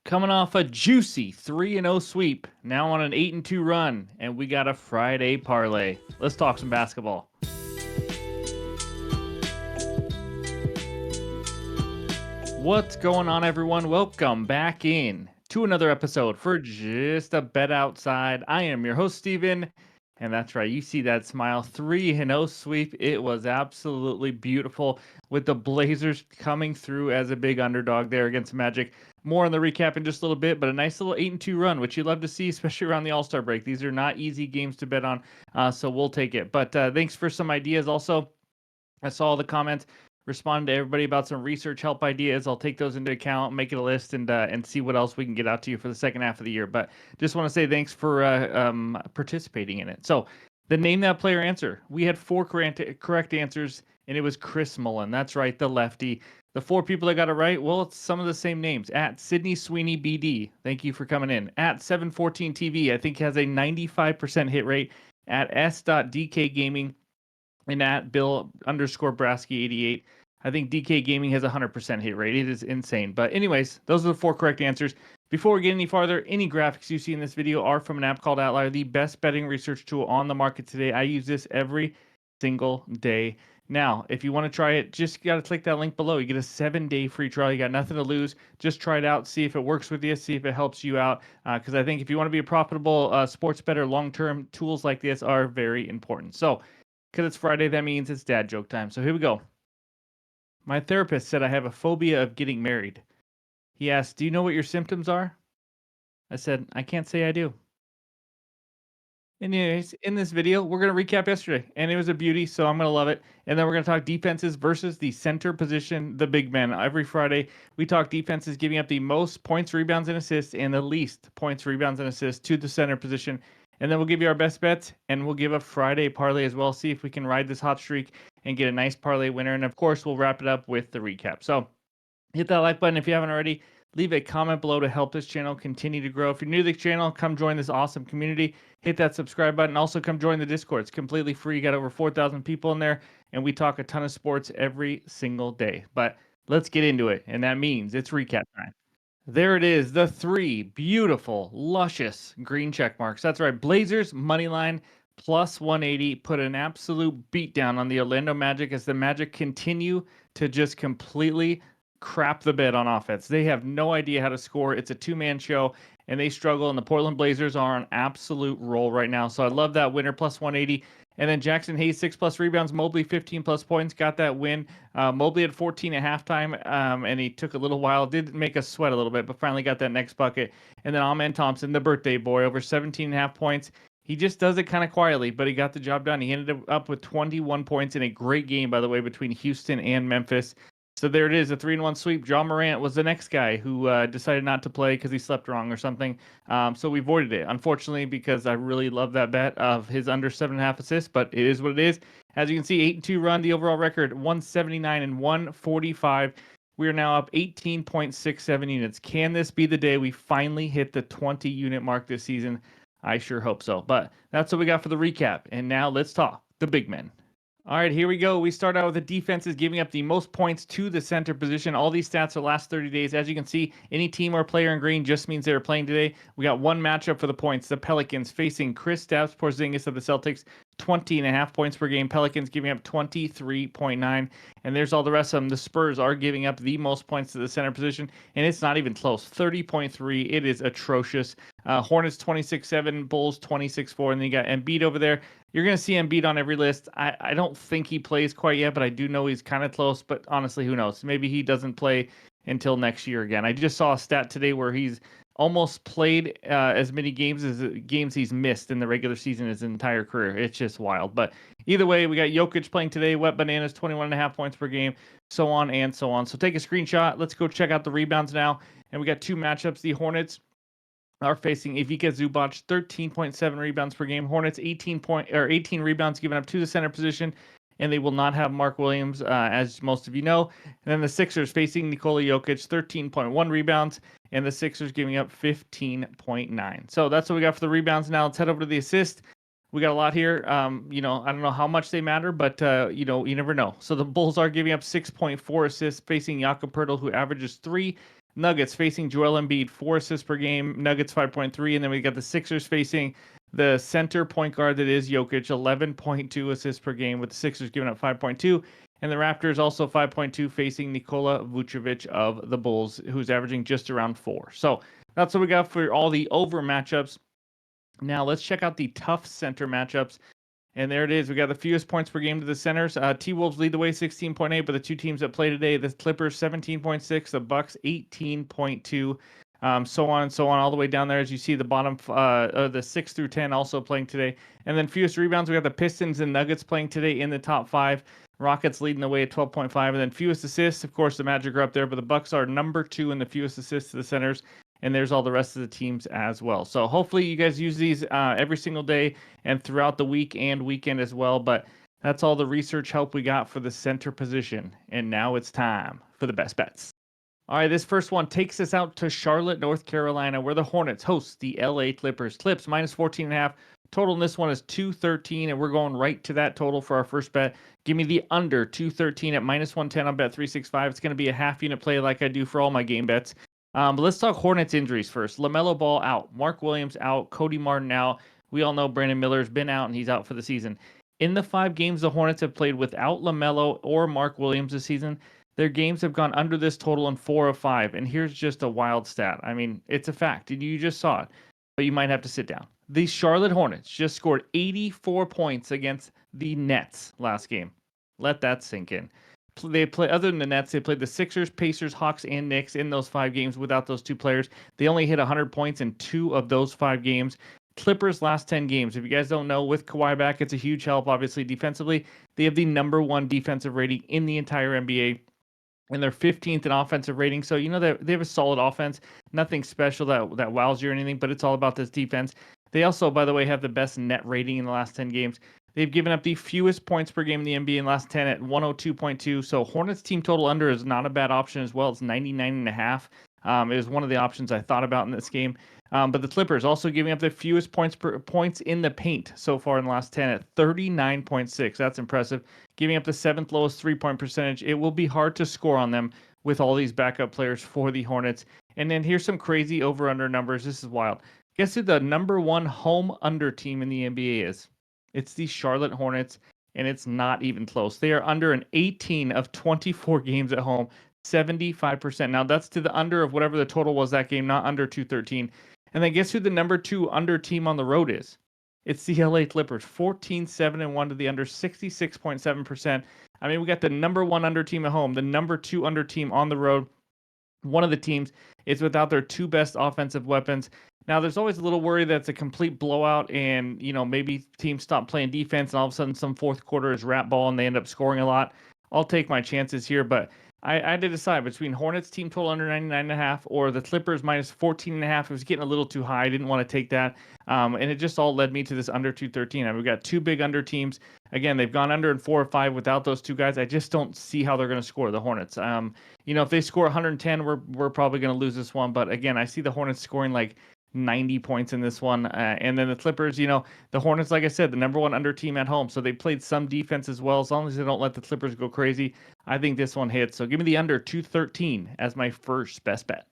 Coming off a juicy 3-0 sweep, now on an 8-2 run, and we got a Friday parlay. Let's talk some basketball. What's going on, everyone? Welcome back in to another episode for Just a Bet Outside. I am your host, Steven, and that's right, you see that smile. 3-0 sweep. It was absolutely beautiful with the Blazers coming through as a big underdog there against Magic. More on the recap in just a little bit, but a nice little 8-2 run, which you love to see, especially around the All-Star break. These are not easy games to bet on, so we'll take it. But thanks for some ideas also. I saw the comments, responded to everybody about some research help ideas. I'll take those into account, make it a list, and see what else we can get out to you for the second half of the year. But just want to say thanks for participating in it. So the name that player answer, we had four correct answers, and it was Chris Mullen. That's right, the lefty. The four people that got it right, well, it's some of the same names. At Sydney Sweeney BD, thank you for coming in. At 714 TV, I think has a 95% hit rate. At S.DK Gaming, and at Bill_Brasky88. I think DK Gaming has a 100% hit rate. It is insane. But anyways, those are the four correct answers. Before we get any farther, any graphics you see in this video are from an app called OUTLIER, the best betting research tool on the market today. I use this every single day. Now, if you want to try it, just got to click that link below. You get a 7-day free trial. You got nothing to lose. Just try it out. See if it works with you. See if it helps you out. Because I think if you want to be a profitable sports bettor long-term, tools like this are very important. So, because it's Friday, that means it's dad joke time. So here we go. My therapist said I have a phobia of getting married. He asked, "Do you know what your symptoms are?" I said, "I can't say I do." Anyways, in this video, we're going to recap yesterday, and it was a beauty, so I'm going to love it. And then we're going to talk defenses versus the center position, the big men. Every Friday, we talk defenses giving up the most points, rebounds, and assists, and the least points, rebounds, and assists to the center position. And then we'll give you our best bets, and we'll give a Friday parlay as well. See if we can ride this hot streak and get a nice parlay winner. And of course, we'll wrap it up with the recap. So hit that like button if you haven't already. Leave a comment below to help this channel continue to grow. If you're new to the channel, come join this awesome community. Hit that subscribe button. Also, come join the Discord. It's completely free. You got over 4,000 people in there, and we talk a ton of sports every single day. But let's get into it, and that means it's recap time. There it is, the three beautiful, luscious green check marks. That's right, Blazers money line plus 180 put an absolute beatdown on the Orlando Magic as the Magic continue to just completely crap the bed on offense. They have no idea how to score. It's a two-man show, and they struggle, and the Portland Blazers are on absolute roll right now. So I love that winner, plus 180. And then Jackson Hayes, 6+ rebounds. Mobley, 15+ points, got that win. Mobley had 14 at halftime, and he took a little while. Did make us sweat a little bit, but finally got that next bucket. And then Amen Thompson, the birthday boy, over 17.5 points. He just does it kind of quietly, but he got the job done. He ended up with 21 points in a great game, by the way, between Houston and Memphis. So there it is, a 3-1 sweep. John Morant was the next guy who decided not to play because he slept wrong or something. So we avoided it, unfortunately, because I really love that bet of his under 7.5 assists, but it is what it is. As you can see, 8-2 run, the overall record, 179 and 145. We are now up 18.67 units. Can this be the day we finally hit the 20-unit mark this season? I sure hope so. But that's what we got for the recap. And now let's talk the big men. All right, here we go. We start out with the defenses giving up the most points to the center position. All these stats are last 30 days. As you can see, any team or player in green just means they were playing today. We got one matchup for the points. The Pelicans facing Kristaps Porzingis of the Celtics, 20.5 points per game. Pelicans giving up 23.9. And there's all the rest of them. The Spurs are giving up the most points to the center position, and it's not even close. 30.3. It is atrocious. Hornets 26.7, Bulls 26.4, and then you got Embiid over there. You're going to see Embiid on every list. I don't think he plays quite yet, but I do know he's kind of close. But honestly, who knows? Maybe he doesn't play until next year again. I just saw a stat today where he's almost played as many games as games he's missed in the regular season his entire career. It's just wild. But either way, we got Jokic playing today. Wet Bananas, 21.5 points per game, so on and so on. So take a screenshot. Let's go check out the rebounds now. And we got two matchups. The Hornets are facing Ivica Zubac, 13.7 rebounds per game. Hornets 18 rebounds given up to the center position, and they will not have Mark Williams, as most of you know. And then the Sixers facing Nikola Jokic, 13.1 rebounds, and the Sixers giving up 15.9. So that's what we got for the rebounds. Now let's head over to the assist. We got a lot here. I don't know how much they matter, but you never know. So the Bulls are giving up 6.4 assists, facing Jakob Poeltl, who averages 3. Nuggets facing Joel Embiid, 4 assists per game. Nuggets 5.3, and then we got the Sixers facing the center point guard that is Jokic, 11.2 assists per game, with the Sixers giving up 5.2. And the Raptors also 5.2 facing Nikola Vucevic of the Bulls, who's averaging just around 4. So that's what we got for all the over matchups. Now let's check out the tough center matchups. And there it is. We got the fewest points per game to the centers. T-Wolves lead the way 16.8, but the two teams that play today, the Clippers 17.6, the Bucks 18.2, so on and so on, all the way down there. As you see, the bottom, the 6 through 10 also playing today. And then fewest rebounds, we got the Pistons and Nuggets playing today in the top 5. Rockets leading the way at 12.5. And then fewest assists, of course, the Magic are up there, but the Bucks are number 2 in the fewest assists to the centers. And there's all the rest of the teams as well. So hopefully you guys use these every single day and throughout the week and weekend as well. But that's all the research help we got for the center position. And now it's time for the best bets. All right, this first one takes us out to Charlotte, North Carolina, where the Hornets host the LA Clippers. Clips minus 14.5. Total in this one is 213, and we're going right to that total for our first bet. Give me the under 213 at minus 110 on bet 365. It's going to be a half unit play like I do for all my game bets. But let's talk Hornets injuries first. LaMelo Ball out, Mark Williams out, Cody Martin out. We all know Brandon Miller's been out and he's out for the season. In the 5 games the Hornets have played without LaMelo or Mark Williams this season, their games have gone under this total in 4 of 5. And here's just a wild stat. I mean, it's a fact. You just saw it, but you might have to sit down. The Charlotte Hornets just scored 84 points against the Nets last game. Let that sink in. They play, other than the Nets, they played the Sixers, Pacers, Hawks, and Knicks in those 5 games without those 2 players. They only hit 100 points in 2 of those 5 games. Clippers last 10 games. If you guys don't know, with Kawhi back, it's a huge help, obviously, defensively. They have the number 1 defensive rating in the entire NBA. And they're 15th in offensive rating. So, you know, they have a solid offense. Nothing special that wows you or anything, but it's all about this defense. They also, by the way, have the best net rating in the last 10 games. They've given up the fewest points per game in the NBA in the last 10 at 102.2. So Hornets team total under is not a bad option as well. It's 99.5. It was one of the options I thought about in this game. But the Clippers also giving up the fewest points in the paint so far in the last 10 at 39.6. That's impressive. Giving up the 7th lowest 3-point percentage. It will be hard to score on them with all these backup players for the Hornets. And then here's some crazy over-under numbers. This is wild. Guess who the number 1 home under team in the NBA is? It's the Charlotte Hornets, and it's not even close. They are under an 18 of 24 games at home, 75%. Now, that's to the under of whatever the total was that game, not under 213. And then guess who the number 2 under team on the road is? It's the LA Clippers, 14-7-1 to the under, 66.7%. I mean, we got the number 1 under team at home, the number 2 under team on the road. One of the teams is without their 2 best offensive weapons. Now, there's always a little worry that it's a complete blowout and, you know, maybe teams stop playing defense and all of a sudden some fourth quarter is rat ball and they end up scoring a lot. I'll take my chances here, but I had to decide between Hornets team total under 99.5 or the Clippers minus 14.5. It was getting a little too high. I didn't want to take that. And it just all led me to this under 213. We've got 2 big under teams. Again, they've gone under in 4 or 5 without those 2 guys. I just don't see how they're going to score, the Hornets. You know, if they score 110, we're probably going to lose this one. But again, I see the Hornets scoring like 90 points in this one. And then the Clippers, you know, the Hornets, like I said, the number 1 under team at home. So they played some defense as well. As long as they don't let the Clippers go crazy, I think this one hits. So give me the under 213 as my first best bet.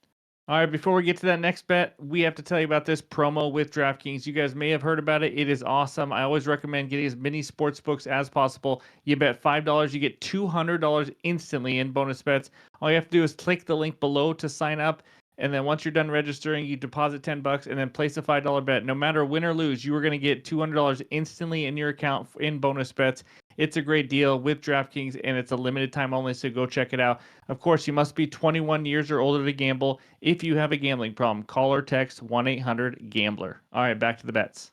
All right, before we get to that next bet, we have to tell you about this promo with DraftKings. You guys may have heard about it. It is awesome. I always recommend getting as many sports books as possible. You bet $5, you get $200 instantly in bonus bets. All you have to do is click the link below to sign up. And then once you're done registering, you deposit $10 and then place a $5 bet. No matter win or lose, you are going to get $200 instantly in your account in bonus bets. It's a great deal with DraftKings, and it's a limited time only, so go check it out. Of course, you must be 21 years or older to gamble. If you have a gambling problem, call or text 1-800-GAMBLER. All right, back to the bets.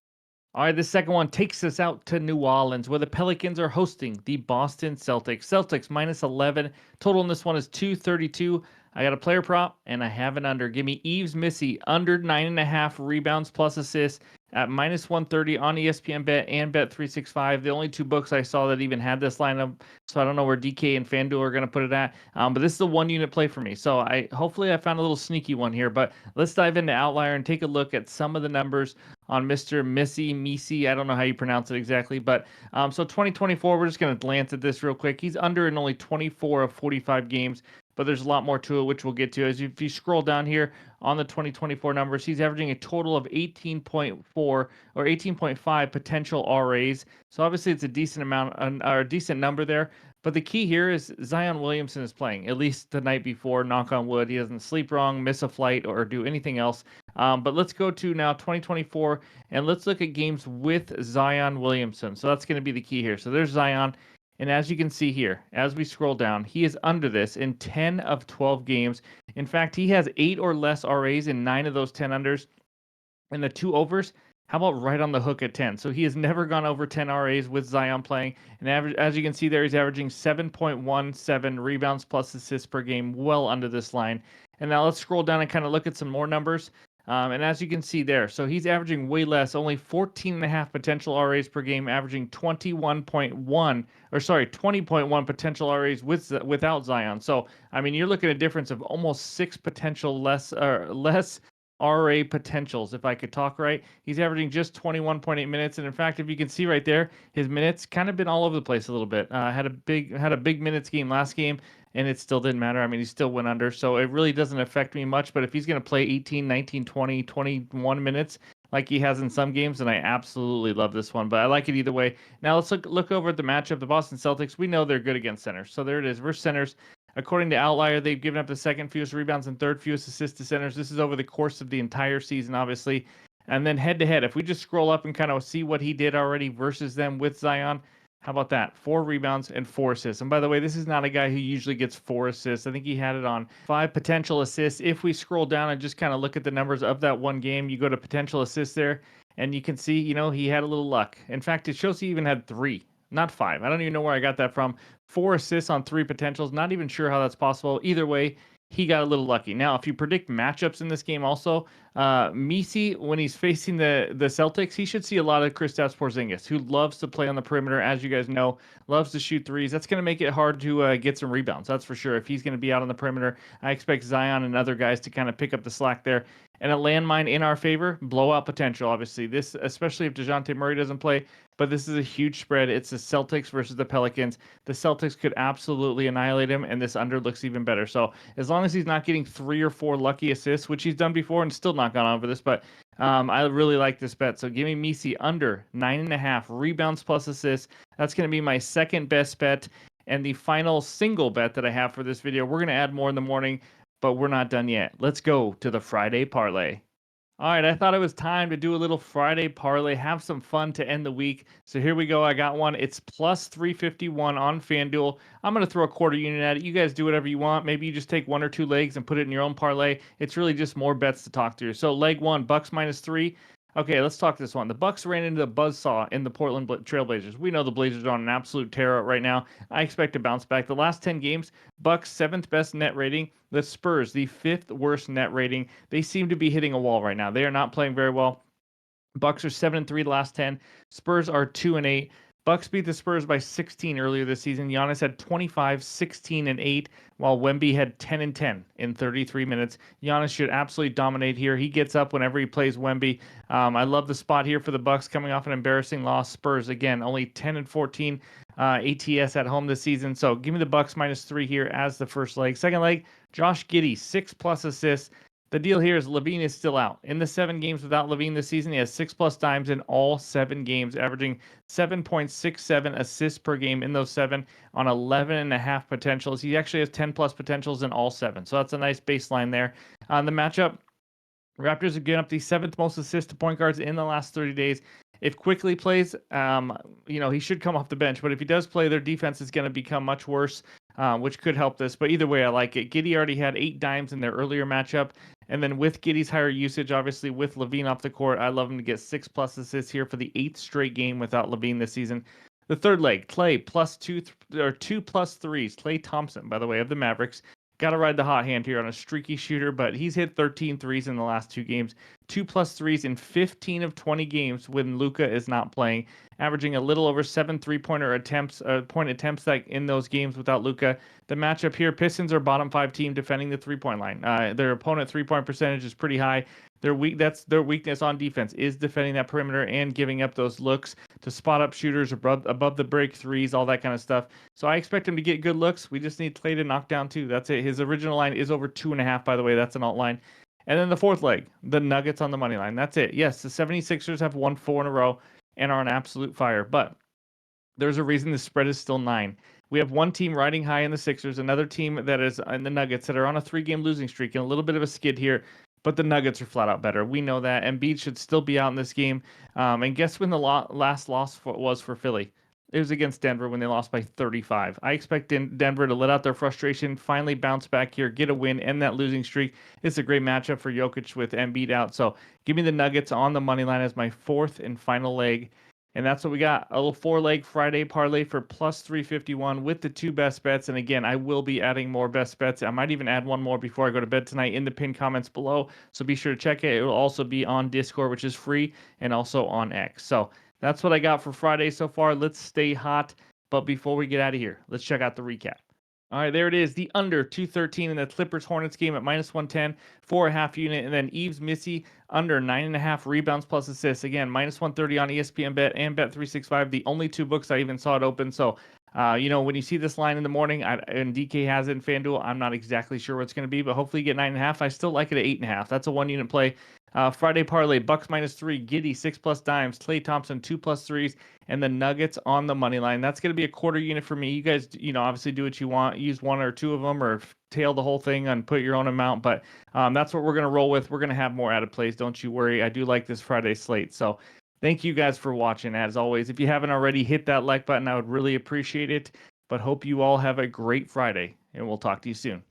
All right, the second one takes us out to New Orleans, where the Pelicans are hosting the Boston Celtics. Celtics minus 11. Total in this one is 232. I got a player prop, and I have an under. Give me Yves Missy, under 9.5 rebounds plus assists at minus 130 on ESPN Bet and Bet365. The only 2 books I saw that even had this lineup, so I don't know where DK and FanDuel are going to put it at. But this is a 1-unit play for me. So hopefully I found a little sneaky one here. But let's dive into Outlier and take a look at some of the numbers on Mr. Missy. I don't know how you pronounce it exactly. But so 2024, we're just going to glance at this real quick. He's under in only 24 of 45 games. but there's a lot more to it, which we'll get to. If you scroll down here on the 2024 numbers, he's averaging a total of 18.4 or 18.5 potential RAs. So obviously it's a decent amount, or a decent number there. But the key here is Zion Williamson is playing, at least the night before, knock on wood. He doesn't sleep wrong, miss a flight, or do anything else. But let's go to now 2024, and let's look at games with Zion Williamson. So that's going to be the key here. So there's Zion. And as you can see here, as we scroll down, he is under this in 10 of 12 games. In fact, he has 8 or less RAs in 9 of those 10 unders. And the 2 overs, how about right on the hook at 10? So he has never gone over 10 RAs with Zion playing. And as you can see there, he's averaging 7.17 rebounds plus assists per game, well under this line. And now let's scroll down and kind of look at some more numbers. And as you can see there, so he's averaging way less, only 14.5 potential RAs per game, averaging 20.1 potential RAs without Zion. So, I mean, you're looking at a difference of almost 6 potential less RA potentials, if I could talk right. He's averaging just 21.8 minutes, and in fact, if you can see right there, his minutes kind of been all over the place a little bit. Had a big minutes game last game, and it still didn't matter. I mean, he still went under, so it really doesn't affect me much. But if he's going to play 18, 19, 20, 21 minutes like he has in some games, then I absolutely love this one. But I like it either way. Now let's look over at the matchup. The Boston Celtics, we know they're good against centers. So there it is. Versus centers. According to OUTLIER, they've given up the second fewest rebounds and third fewest assists to centers. This is over the course of the entire season, obviously. And then head-to-head, if we just scroll up and kind of see what he did already versus them with Zion, how about that? 4 rebounds and 4 assists. And by the way, this is not a guy who usually gets 4 assists. I think he had it on 5 potential assists. If we scroll down and just kind of look at the numbers of that one game, you go to potential assists there, and you can see, he had a little luck. In fact, it shows he even had 3. Not 5. I don't even know where I got that from. 4 assists on 3 potentials. Not even sure how that's possible. Either way, he got a little lucky. Now, if you predict matchups in this game also, Messi, when he's facing the Celtics, he should see a lot of Kristaps Porzingis, who loves to play on the perimeter, as you guys know, loves to shoot threes. That's going to make it hard to get some rebounds, that's for sure. If he's going to be out on the perimeter, I expect Zion and other guys to kind of pick up the slack there. And a landmine in our favor, blowout potential, obviously. This, especially if DeJounte Murray doesn't play, but this is a huge spread. It's the Celtics versus the Pelicans. The Celtics could absolutely annihilate him, and this under looks even better. So as long as he's not getting 3 or 4 lucky assists, which he's done before and still not gone over this, but I really like this bet. So give me Messi under 9.5 rebounds plus assists. That's going to be my second best bet. And the final single bet that I have for this video, we're going to add more in the morning, but we're not done yet. Let's go to the Friday parlay. All right, I thought it was time to do a little Friday parlay, have some fun to end the week. So here we go. I got one. It's plus 351 on FanDuel. I'm going to throw a quarter unit at it. You guys do whatever you want. Maybe you just take 1 or 2 legs and put it in your own parlay. It's really just more bets to talk through. So leg 1, Bucks -3. Okay, let's talk this one. The Bucks ran into the buzzsaw in the Portland Trailblazers. We know the Blazers are on an absolute tear right now. I expect to bounce back. The last 10 games, Bucks 7th best net rating. The Spurs, the 5th worst net rating. They seem to be hitting a wall right now. They are not playing very well. Bucks are 7-3 the last 10. Spurs are 2-8. Bucks beat the Spurs by 16 earlier this season. Giannis had 25, 16, and 8, while Wemby had 10 and 10 in 33 minutes. Giannis should absolutely dominate here. He gets up whenever he plays Wemby. I love the spot here for the Bucks coming off an embarrassing loss. Spurs, again, only 10 and 14 ATS at home this season. So give me the Bucks -3 here as the first leg. Second leg, Josh Giddey, 6+ assists. The deal here is LaVine is still out. In the 7 games without LaVine this season, he has 6+ dimes in all 7 games, averaging 7.67 assists per game in those 7 on 11.5 potentials. He actually has 10+ potentials in all 7. So that's a nice baseline there. On the matchup, Raptors have given up the 7th most assists to point guards in the last 30 days. If Quickly plays, he should come off the bench. But if he does play, their defense is going to become much worse, which could help this. But either way, I like it. Giddey already had 8 dimes in their earlier matchup. And then with Giddey's higher usage, obviously with LaVine off the court, I love him to get 6+ assists here for the 8th straight game without LaVine this season. The third leg, Klay +2 or 2+3s. Klay Thompson, by the way, of the Mavericks. Got to ride the hot hand here on a streaky shooter, but he's hit 13 threes in the last 2 games. 2+3s in 15 of 20 games when Luka is not playing, averaging a little over 7 point attempts like in those games without Luka. The matchup here, Pistons are bottom 5 team defending the 3-point line. Their opponent 3-point percentage is pretty high. That's their weakness on defense, is defending that perimeter and giving up those looks to spot up shooters above the break threes, all that kind of stuff. So I expect him to get good looks. We just need Clay to knock down 2. That's it. His original line is over 2.5, by the way. That's an alt line. And then the fourth leg, the Nuggets on the money line. That's it. Yes, the 76ers have won 4 in a row and are on absolute fire. But there's a reason the spread is still 9. We have one team riding high in the Sixers, another team that is in the Nuggets that are on a 3-game losing streak and a little bit of a skid here. But the Nuggets are flat out better. We know that. Embiid should still be out in this game. And guess when the last loss was for Philly? It was against Denver when they lost by 35. I expect Denver to let out their frustration, finally bounce back here, get a win, end that losing streak. It's a great matchup for Jokic with Embiid out. So give me the Nuggets on the money line as my fourth and final leg. And that's what we got. A little 4-leg Friday parlay for plus 351 with the 2 best bets. And again, I will be adding more best bets. I might even add one more before I go to bed tonight in the pinned comments below. So be sure to check it. It will also be on Discord, which is free, and also on X. So that's what I got for Friday so far. Let's stay hot. But before we get out of here, let's check out the recap. All right, there it is. The under 213 in the Clippers Hornets game at minus 110 for a half unit. And then Eves Missy under 9.5 rebounds plus assists. Again, minus 130 on ESPN Bet and Bet365. The only 2 books I even saw it open. So, when you see this line in the morning and DK has it in FanDuel, I'm not exactly sure what it's going to be, but hopefully you get 9.5. I still like it at 8.5. That's a 1-unit play. Friday parlay, Bucks minus 3, Giddy 6+ dimes, Klay Thompson 2+ threes, and the Nuggets on the money line. That's going to be a quarter unit for me. You guys, obviously do what you want. Use 1 or 2 of them, or tail the whole thing and put your own amount. But that's what we're going to roll with. We're going to have more added plays. Don't you worry. I do like this Friday slate. So thank you guys for watching. As always, if you haven't already, hit that like button. I would really appreciate it. But hope you all have a great Friday, and we'll talk to you soon.